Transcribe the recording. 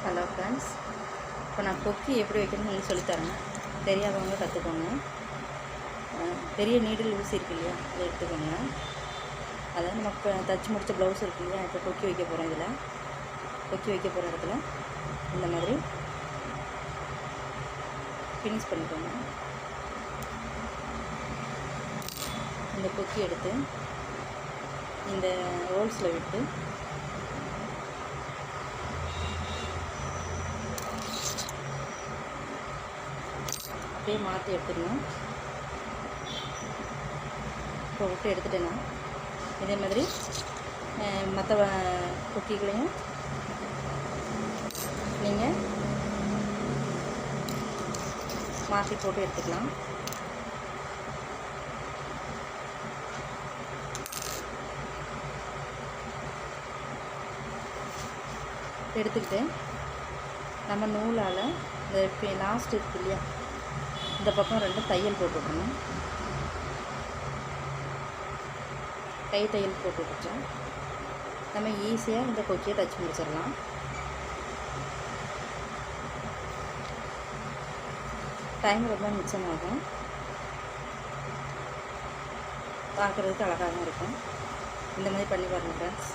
Hello friends, இப்போ நான் கொக்கி எப்படி வைக்கணும்னு சொல்லித்தரேன். தெரியாதவங்க கற்றுக்கோங்க. பெரிய நீடில் ஊசி இருக்கு இல்லையா, அதை எடுத்துக்கோங்க. அதை நமக்கு தச்சு முடித்த ப்ளவுஸ் இருக்கு இல்லையா, இப்போ கொக்கி வைக்க போகிறேன். இதில் கொக்கி வைக்க போகிற இடத்துல இந்த மாதிரி ஃபினிஷ் பண்ணிக்கோங்க. இந்த கொக்கி எடுத்து இந்த ரோல்ஸில் விட்டு அப்படியே மாற்றி எடுத்துக்கணும். இப்போ விட்டு எடுத்துட்டேன்னா இதே மாதிரி மற்ற கொக்கிகளையும் நீங்கள் மாற்றி போட்டு எடுத்துக்கலாம். எடுத்துக்கிட்டு நம்ம நூலால் இந்த லாஸ்ட் இருக்கு இல்லையா, இந்த பக்கம் 2 தையல் போட்டுவிடணும். கை தையல் போட்டு விட்டுட்டா நம்ம ஈஸியாக இந்த கொக்கியை தச்சு முடிச்சிடலாம். டைம் ரொம்ப மிச்சமாகும், பார்க்குறதுக்கு அழகாகவும் இருக்கும். இந்த மாதிரி பண்ணி பாருங்கள் ஃப்ரெண்ட்ஸ்.